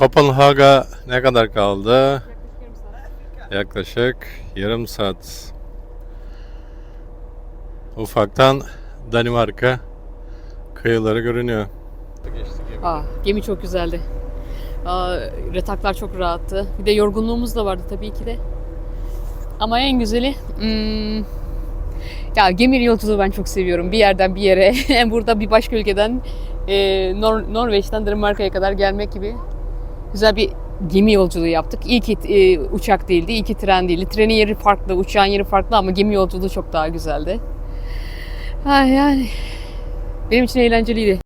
Kopenhag'a ne kadar kaldı? Yaklaşık yarım saat. Ufaktan Danimarka kıyıları görünüyor. Gemi çok güzeldi. Yataklar çok rahattı. Bir de yorgunluğumuz da vardı tabii ki de. Ama en güzeli ya gemi yolculuğu ben çok seviyorum. Bir yerden bir yere, burada bir başka ülkeden Norveç'ten Danimarka'ya kadar gelmek gibi güzel bir gemi yolculuğu yaptık. İyi ki uçak değildi, iyi ki tren değildi. Trenin yeri farklı, uçağın yeri farklı ama gemi yolculuğu çok daha güzeldi. Yani benim için eğlenceliydi.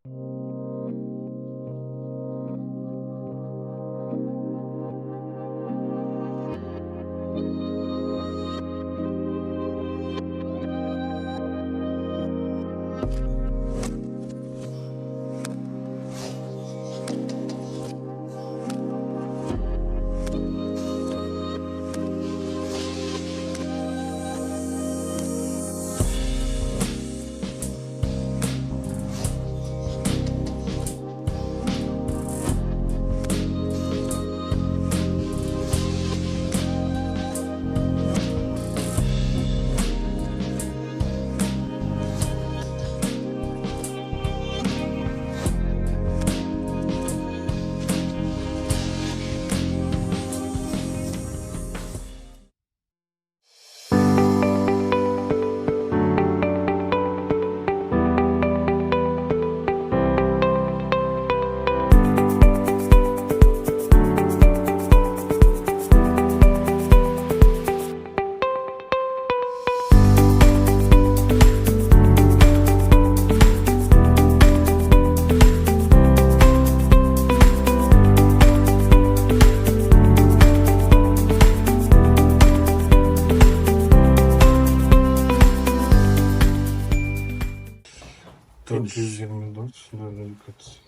Kat.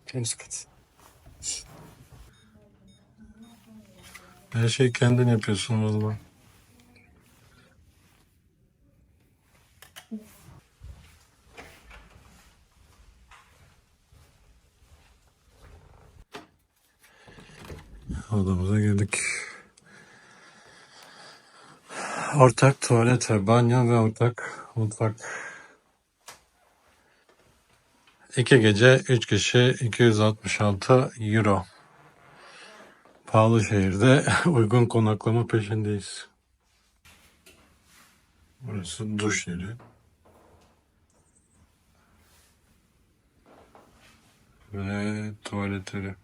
Tenis kat. Her şeyi kendin yapıyorsun valla. Odamıza girdik. Ortak tuvalet ve banyo ve ortak mutfak. 2 gece 3 kişi 266 euro. Pahalı şehirde uygun konaklama peşindeyiz. Burası duş yeri. Ve tuvaletleri.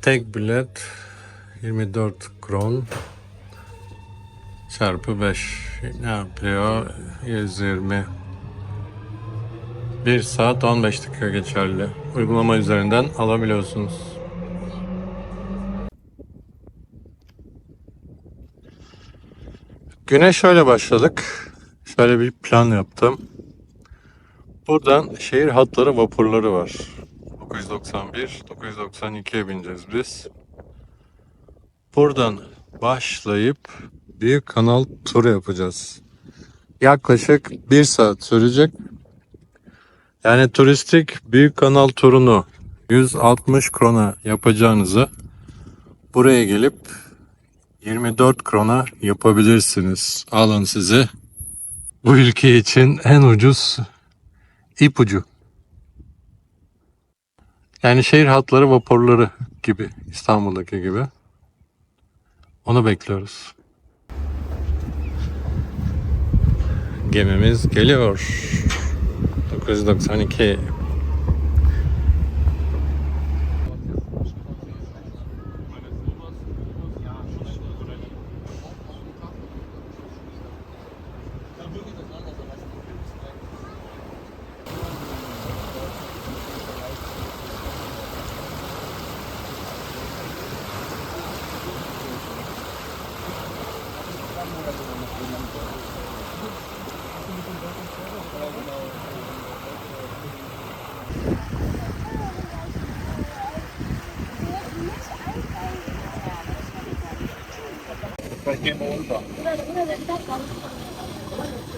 Tek bilet 24 kron çarpı 5 ne yapıyor? 120. 1 saat 15 dakika geçerli. Uygulama üzerinden alabiliyorsunuz. Güne şöyle başladık. Şöyle bir plan yaptım. Buradan şehir hatları vapurları var. 991, 992'ye bineceğiz biz. Buradan başlayıp Büyük Kanal turu yapacağız. Yaklaşık 1 saat sürecek. Yani turistik Büyük Kanal turunu 160 krona yapacağınızı buraya gelip 24 krona yapabilirsiniz. Alın size bu ülke için en ucuz ipucu. Yani şehir hatları vapurları gibi, İstanbul'daki gibi. Onu bekliyoruz. Gemimiz geliyor. 992.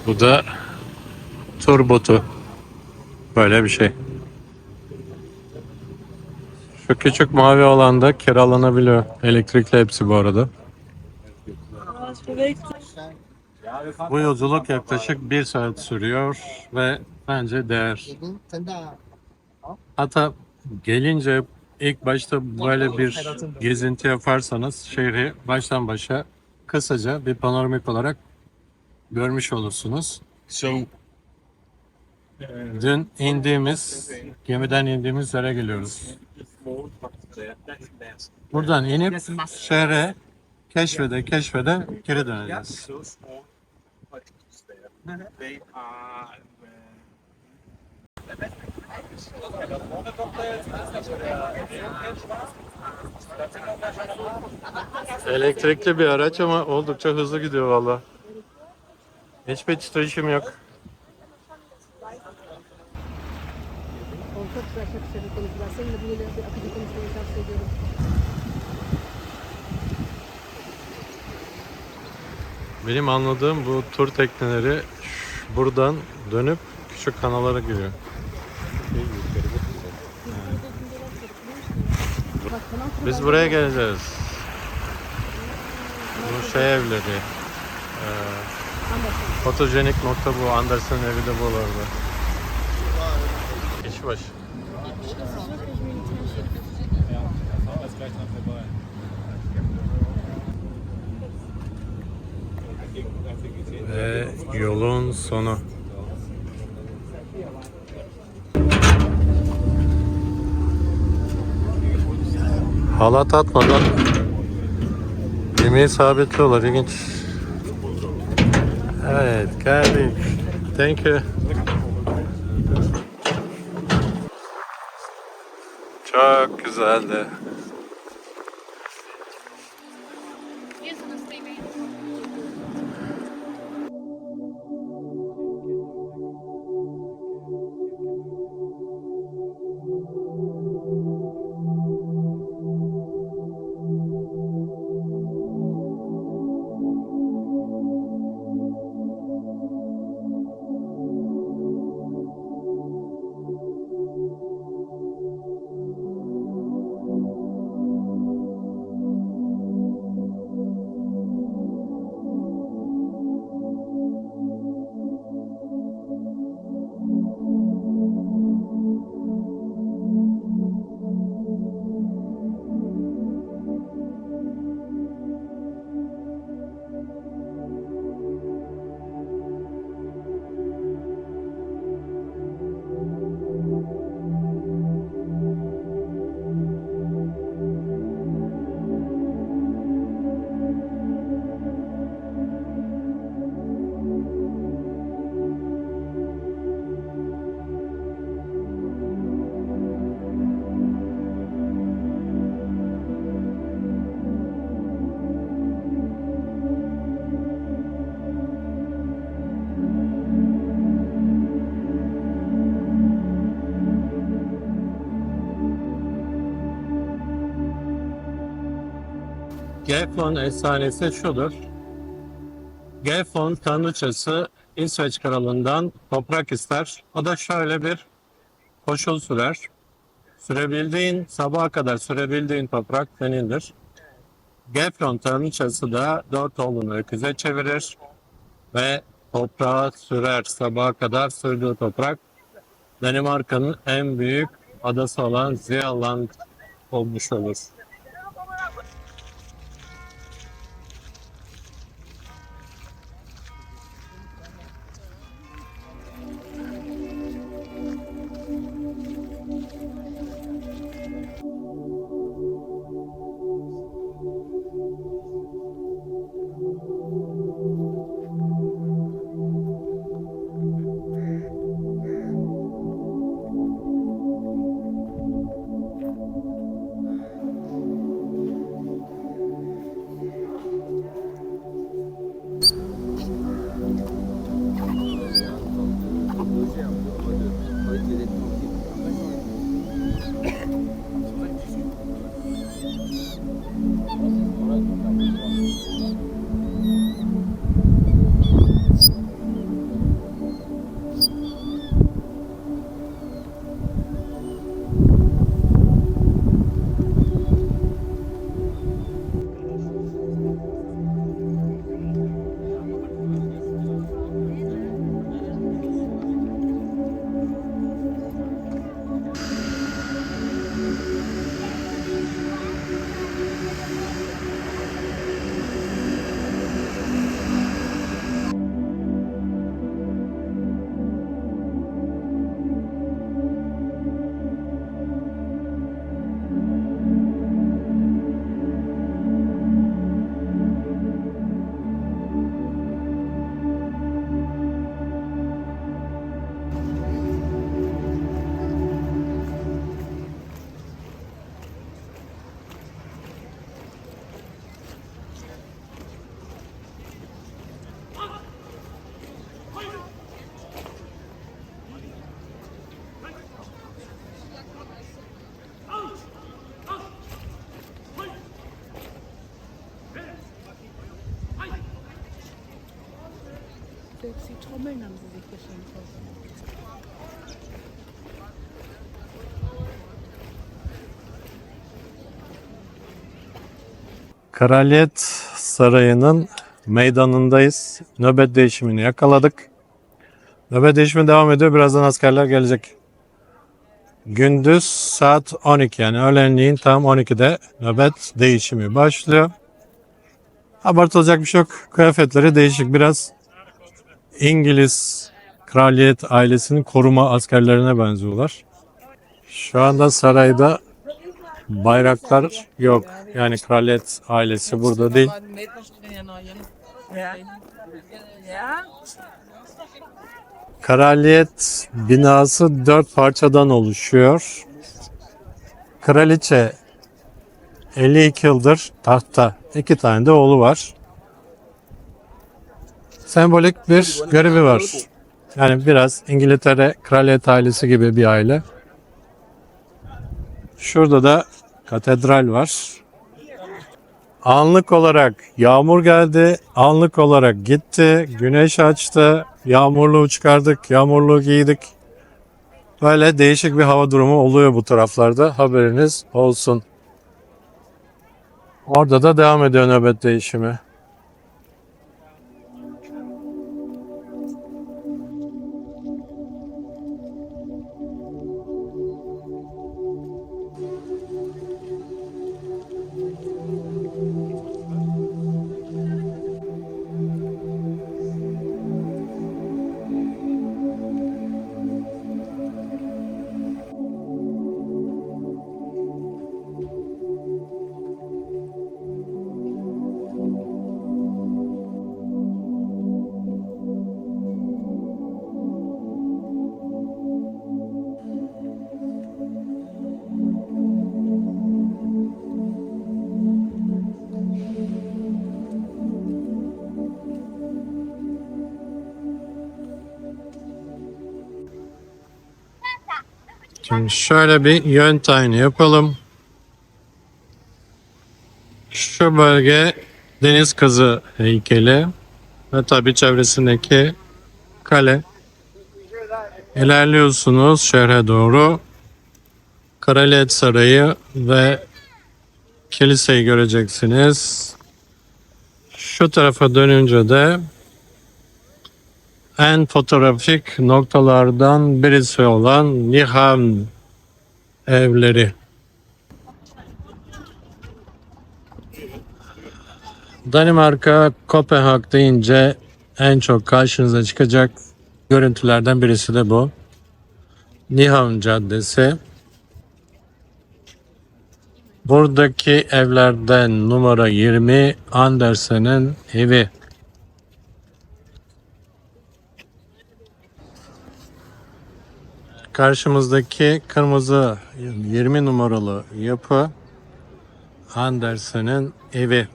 Bu da tur botu. Böyle bir şey. Şu küçük mavi olan da kiralanabiliyor. Elektrikli hepsi bu arada. Bu yolculuk yaklaşık 1 saat sürüyor ve bence değer. Hatta gelince ilk başta böyle bir gezinti yaparsanız şehri baştan başa kısaca bir panoramik olarak görmüş olursunuz. Dün gemiden indiğimiz yere geliyoruz. Buradan inip şehre keşfede geri döneceğiz. Elektrikli bir araç ama oldukça hızlı gidiyor valla. Hiçbir titreşim yok. Çok güzel konuşuyorlar. Seninle böyle bir akıcı konuşmayı tavsiye ediyorum. Benim anladığım bu tur tekneleri buradan dönüp küçük kanallara giriyor. Biz buraya geleceğiz. Bu şey evleri. Fotojenik nokta bu. Andersen evi de bu orada. Kişi başı. Ve yolun sonu. Halat atmadan gemiyi sabitliyorlar. İlginç. Evet, geldik. Thank you. Çok güzeldi. Geflon efsanesi şudur. Geflon tanrıçası İsveç kralından toprak ister. O da şöyle bir koşul sürer. Sabaha kadar sürebildiğin toprak senindir. Geflon tanrıçası da 4 oğlunu öküze çevirir ve toprağa sürer. Sabaha kadar sürdüğü toprak Danimarka'nın en büyük adası olan Zealand olmuş olur. Sie Trommeln haben sie sich geschenkt. Kraliyet Sarayı'nın meydanındayız. Nöbet değişimini yakaladık. Nöbet değişimi devam ediyor. Birazdan askerler gelecek. Gündüz saat 12, yani öğlenliğin tam 12'de nöbet değişimi başlıyor. Abartılacak bir şey yok. Kıyafetleri değişik, biraz İngiliz kraliyet ailesinin koruma askerlerine benziyorlar. Şu anda sarayda bayraklar yok. Yani kraliyet ailesi burada değil. Kraliyet binası 4 parçadan oluşuyor. Kraliçe 52 yıldır tahtta. 2 tane de oğlu var. Sembolik bir görevi var. Yani biraz İngiltere kraliyet ailesi gibi bir aile. Şurada da katedral var. Anlık olarak yağmur geldi, anlık olarak gitti, güneş açtı, yağmurluğu çıkardık, yağmurluğu giydik. Böyle değişik bir hava durumu oluyor bu taraflarda, haberiniz olsun. Orada da devam ediyor nöbet değişimi. Şimdi şöyle bir yön tayini yapalım. Şu bölge deniz kızı heykeli ve tabi çevresindeki kale. İlerliyorsunuz şehre doğru. Kraliyet Sarayı ve kiliseyi göreceksiniz. Şu tarafa dönünce de en fotoğrafik noktalardan birisi olan Nyhavn evleri. Danimarka, Kopenhag deyince en çok karşınıza çıkacak görüntülerden birisi de bu. Nyhavn Caddesi. Buradaki evlerden numara 20 Andersen'in evi. Karşımızdaki kırmızı 20 numaralı yapı Andersen'in evi.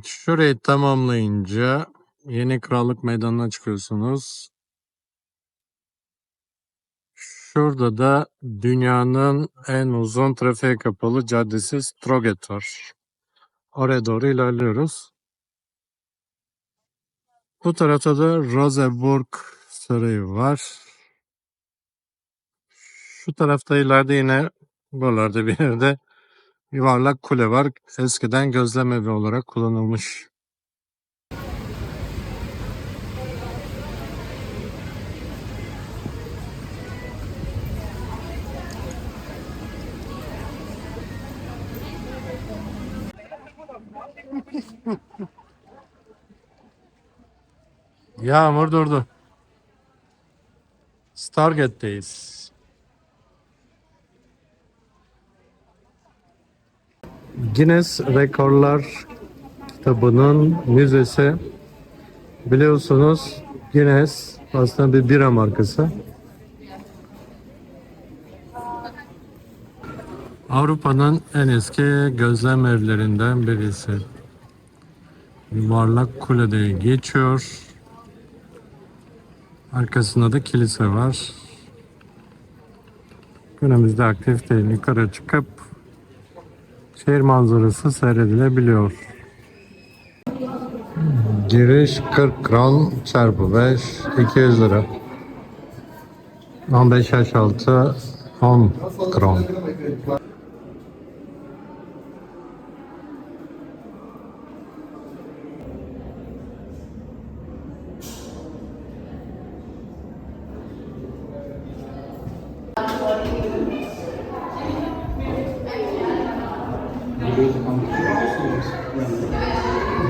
Şurayı tamamlayınca Yeni Krallık Meydanı'na çıkıyorsunuz. Şurada da dünyanın en uzun trafiğe kapalı caddesi Strøget var. Oraya doğru ilerliyoruz. Bu tarafta da Rosenborg Sarayı var. Şu tarafta ileride yine buralarda bir yerde yuvarlak kule var. Eskiden gözlem evi olarak kullanılmış. Yağmur durdu. Stargate'deyiz. Guinness Rekorlar kitabının müzesi. Biliyorsunuz Guinness aslında bir bira markası. Avrupa'nın en eski gözlem evlerinden birisi. Yuvarlak kulede geçiyor. Arkasında da kilise var. Günümüzde aktif değil. Yukarı çıkıp şehir manzarası seyredilebiliyor. Giriş 40 kron çarpı 5 200 lira. 15 yaş altı 10 kron.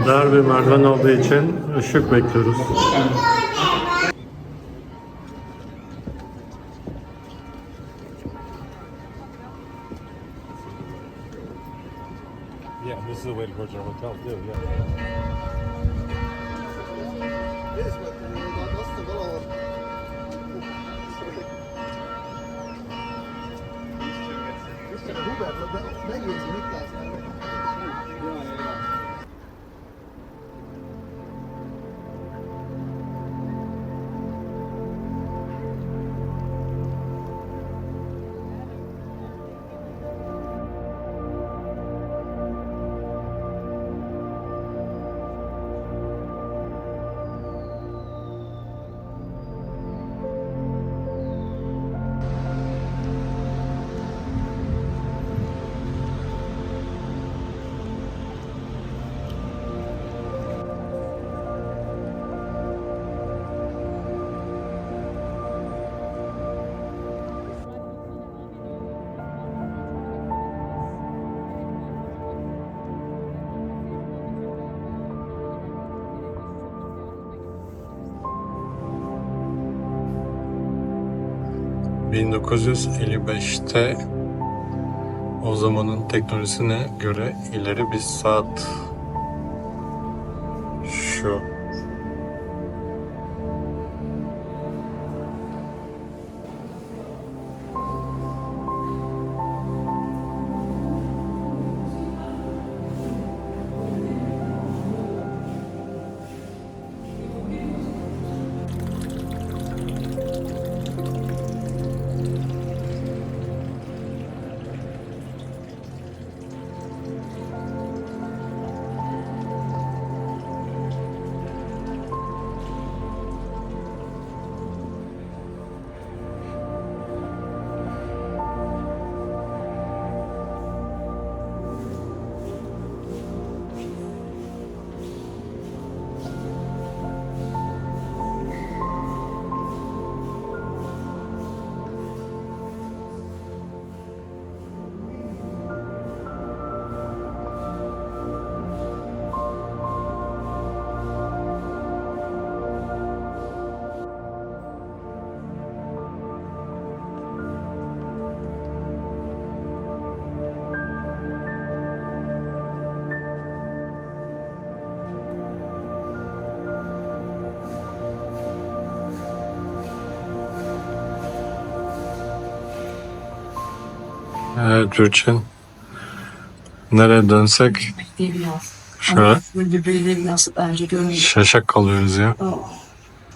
Dar bir merdiven olduğu için ışık bekliyoruz. Yeah, this is the way to go to our hotel too. Yeah. ...1955'te o zamanın teknolojisine göre ileri bir saat şu. Evet Gülçin. Nereye dönsek Değil biraz. şöyle Birbirleri nasıl bence görmüyor. şaşak kalıyoruz ya.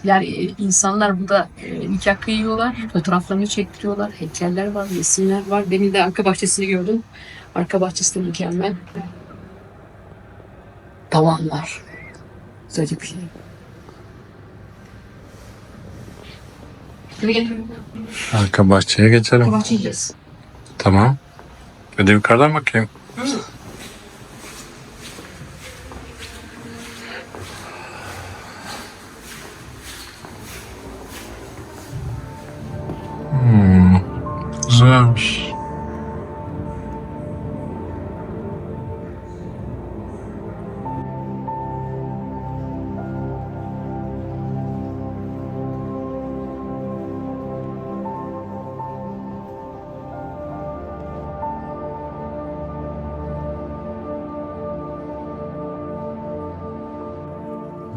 Yani insanlar burada nikah kıyıyorlar, fotoğraflarını çektiriyorlar, heykeller var, resimler var. Demin de arka bahçesini gördüm. Arka bahçesi de mükemmel. Tavanlar. Güzel bir şey. Hadi gelin. Arka bahçeye geçelim. Arka bahçeye gideceğiz. Tamam. Bir de yukarıdan bakayım. Güzelmiş.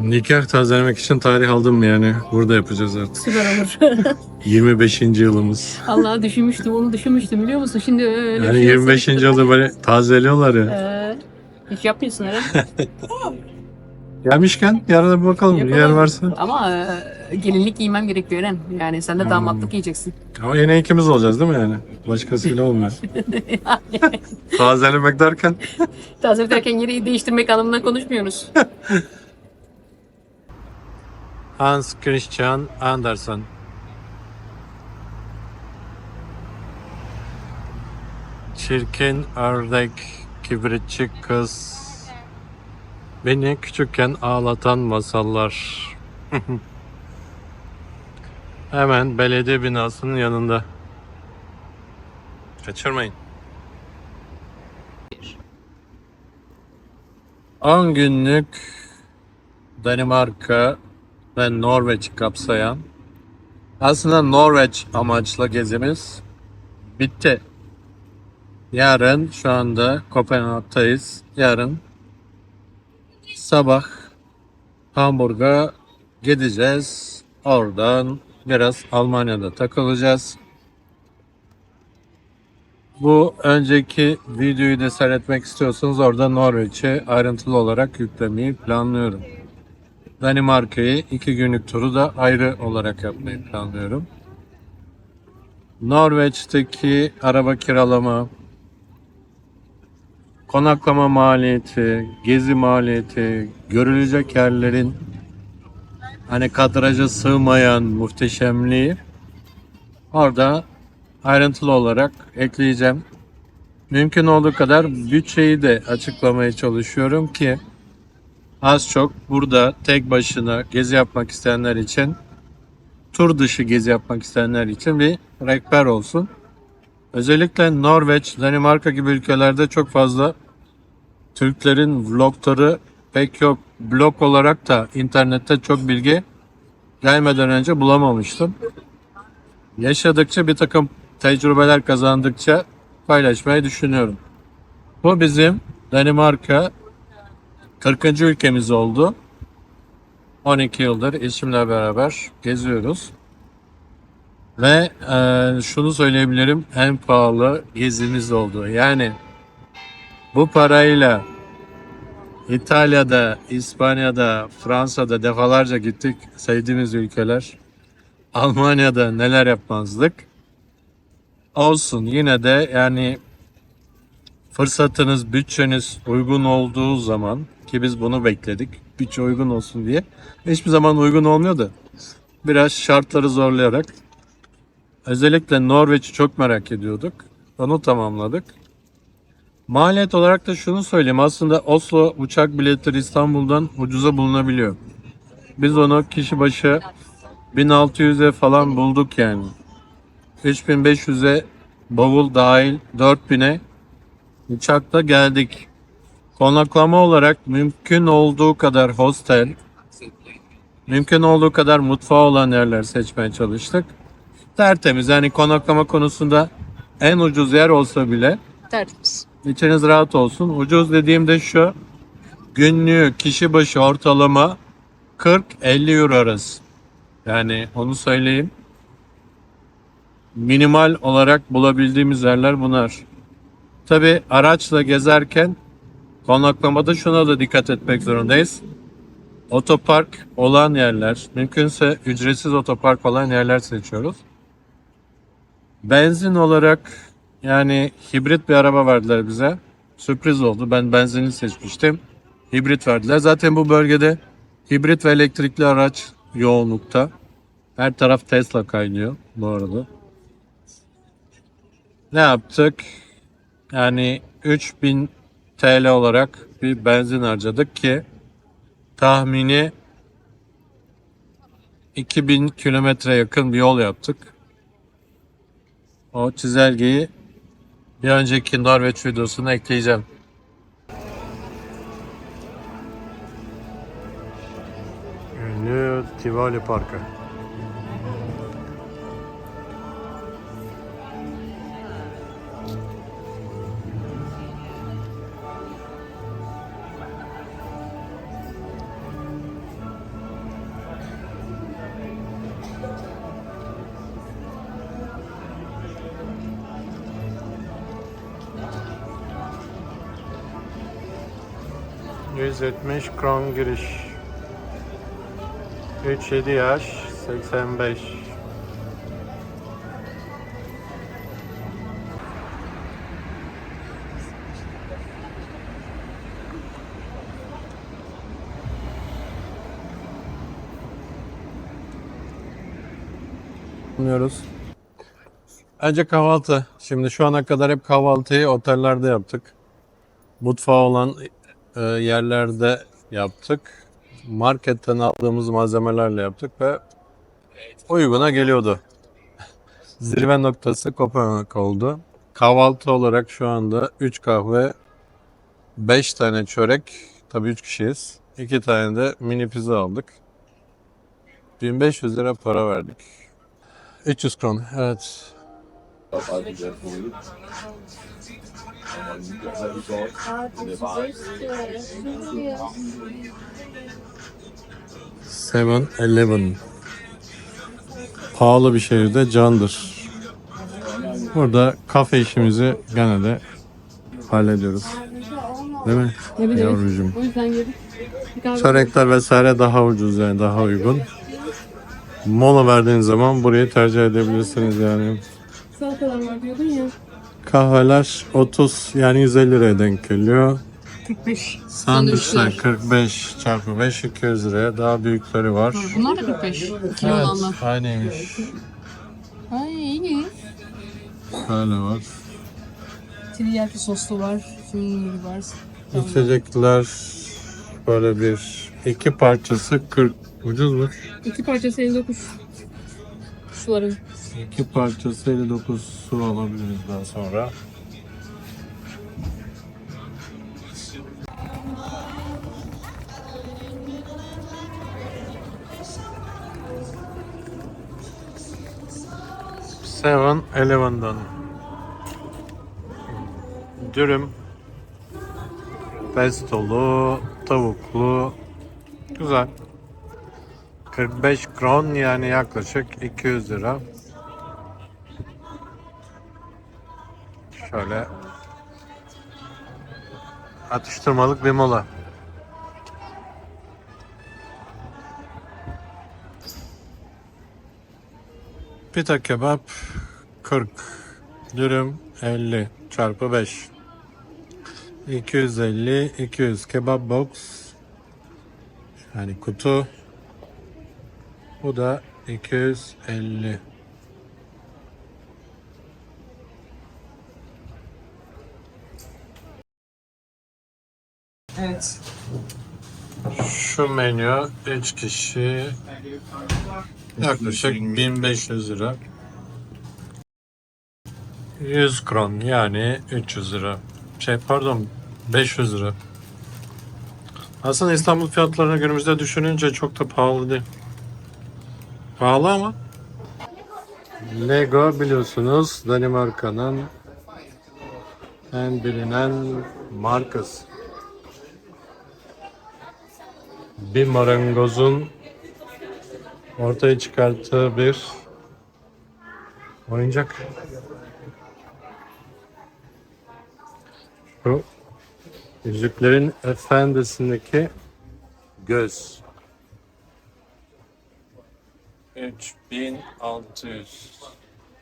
Nikah tazelemek için tarih aldım yani. Burada yapacağız artık. Süper olur. 25. yılımız. Allah düşünmüştüm, onu düşünmüştüm biliyor musun? Şimdi öyle Yani bir şey 25. yılda böyle tazeliyorlar ya. hiç yapmıyorsun herhalde. Gelmişken yarın bir bakalım. Bir yer varsa. Ama gelinlik giymem gerekiyor Eren. Yani sen de damatlık giyeceksin. Ama yine ikimiz olacağız değil mi yani? Başkasıyla olmuyor. Tazelemek derken. Taze derken yeri değiştirmek anlamında konuşmuyoruz. Hans Christian Andersen. Çirkin ördek, kibritçi kız. Beni küçükken ağlatan masallar. Hemen belediye binasının yanında. Kaçırmayın. 10 günlük Danimarka ve Norveç kapsayan, aslında Norveç amaçlı gezimiz bitti. Yarın şu anda Kopenhag'tayız. Yarın sabah Hamburg'a gideceğiz. Oradan biraz Almanya'da takılacağız. Bu önceki videoyu da seyretmek istiyorsanız orada Norveç'i ayrıntılı olarak yüklemeyi planlıyorum. Danimarka'yı 2 günlük turu da ayrı olarak yapmayı planlıyorum. Norveç'teki araba kiralama, konaklama maliyeti, gezi maliyeti, görülecek yerlerin hani kadraja sığmayan muhteşemliği orada ayrıntılı olarak ekleyeceğim. Mümkün olduğu kadar bütçeyi de açıklamaya çalışıyorum ki az çok burada tek başına gezi yapmak isteyenler için, tur dışı gezi yapmak isteyenler için bir rehber olsun. Özellikle Norveç, Danimarka gibi ülkelerde çok fazla Türklerin vlogları pek yok. Blog olarak da internette çok bilgi gelmeden önce bulamamıştım. Yaşadıkça bir takım tecrübeler kazandıkça paylaşmayı düşünüyorum. Bu bizim Danimarka 40. ülkemiz oldu. 12 yıldır eşimle beraber geziyoruz. Ve şunu söyleyebilirim, en pahalı gezimiz oldu. Yani bu parayla İtalya'da, İspanya'da, Fransa'da defalarca gittik, sevdiğimiz ülkeler. Almanya'da neler yapmazdık. Olsun yine de yani fırsatınız, bütçeniz uygun olduğu zaman ki biz bunu bekledik. Bütçe uygun olsun diye. Hiçbir zaman uygun olmuyordu. Biraz şartları zorlayarak özellikle Norveç'i çok merak ediyorduk. Onu tamamladık. Maliyet olarak da şunu söyleyeyim. Aslında Oslo uçak biletleri İstanbul'dan ucuza bulunabiliyor. Biz onu kişi başı 1600'e falan bulduk yani. 3500'e bavul dahil 4000'e uçakta geldik. Konaklama olarak mümkün olduğu kadar hostel, mümkün olduğu kadar mutfağı olan yerler seçmeye çalıştık. Tertemiz, yani konaklama konusunda en ucuz yer olsa bile Tertemiz. içiniz rahat olsun. Ucuz dediğimde şu, günlüğü kişi başı ortalama 40-50 euro arası. Yani onu söyleyeyim. Minimal olarak bulabildiğimiz yerler bunlar. Tabi araçla gezerken konaklamada şuna da dikkat etmek zorundayız. Otopark olan yerler, mümkünse ücretsiz otopark olan yerler seçiyoruz. Benzin olarak yani hibrit bir araba verdiler bize. Sürpriz oldu. Ben benzinli seçmiştim. Hibrit verdiler. Zaten bu bölgede hibrit ve elektrikli araç yoğunlukta. Her taraf Tesla kaynıyor bu arada. Ne yaptık? Yani 3000 TL olarak bir benzin harcadık ki tahmini 2000 kilometre yakın bir yol yaptık. O çizelgeyi bir önceki Norveç videosuna ekleyeceğim. Ünlü Tivoli Parkı. 170 kron giriş. 3-7 yaş 85. Anlıyoruz. Önce kahvaltı. Şimdi şu ana kadar hep kahvaltıyı otellerde yaptık. Mutfağı olan yerlerde yaptık. Marketten aldığımız malzemelerle yaptık ve uyguna geliyordu. Zirve noktası Kopenhag oldu. Kahvaltı olarak şu anda 3 kahve, 5 tane çörek, tabii 3 kişiyiz. 2 tane de mini pizza aldık. 1500 lira para verdik. 300 kron, evet. Seven Eleven. Pahalı bir şehirde candır. Burada kafe işimizi gene de hallediyoruz. Değil mi? Evet, Yavrucuğum. O yüzden gelip bir kahve Çörekler vesaire daha ucuz, yani daha uygun. Mola verdiğiniz zaman burayı tercih edebilirsiniz yani. salatalar var diyordun ya. Kahveler 30, yani 150 liraya denk geliyor. 45. Sandviçler 45 çarpı 5 200 liraya. Daha büyükleri var. Bunlar da 45. İkili Evet, olanlar. aynıymış. Ay iyi. Böyle var. Teriyaki soslu var. Şimdi var. İçecekler böyle bir iki parçası 40. Ucuz mu? İki parçası 59. Suların. İki parçası 59 su alabiliriz daha sonra. Seven Eleven'dan dürüm, pestolu, tavuklu, güzel. 45 kron, yani yaklaşık 200 lira. Şöyle atıştırmalık bir mola. Pita kebap 40, dürüm 50 çarpı 5. 250, 200 kebap box, yani kutu. Bu da 250. Evet. Şu menü 3 kişi yaklaşık 1500 lira. 100 kron, yani 300 lira. Pardon, 500 lira. Aslında İstanbul fiyatlarını günümüzde düşününce çok da pahalı değil. Pahalı ama. Lego biliyorsunuz Danimarka'nın en bilinen markası. Bir marangozun ortaya çıkarttığı bir oyuncak. Bu Yüzüklerin Efendisi'ndeki göz. 3600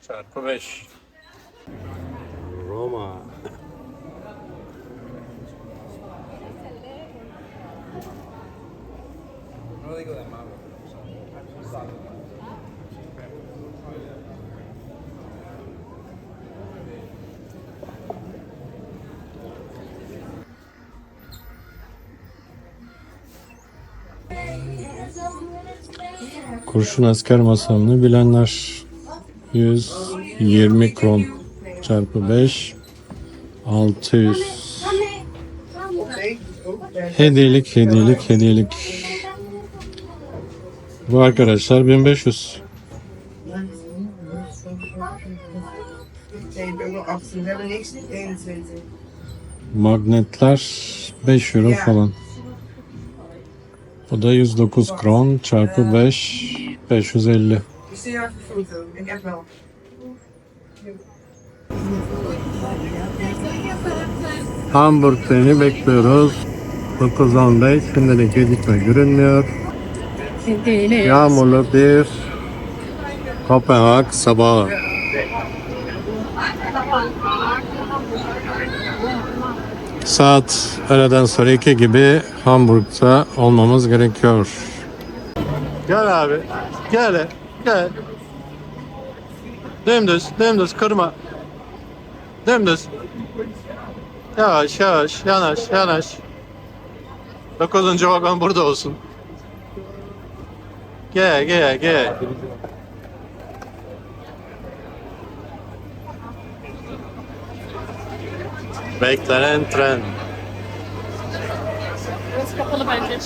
çarpı 5. Roma. Kurşun asker masalını bilenler, 120 kron çarpı 5, 600. Hediyelik. Bu arkadaşlar 1500. Magnetler 5 euro falan. Bu da 109 kron çarpı 5, 550. Hamburg treni bekliyoruz. 9.15 şimdilik gecikme görünmüyor. Yağmurlu bir Kopenhag sabahı. Saat öğleden sonra 2 gibi Hamburg'da olmamız gerekiyor. Gel abi. Gel. Gel. Dümdüz kırma. Dümdüz. Yavaş yanaş. 9. vagon burada olsun. Gel. Beklenen tren. Burası kapalı bence.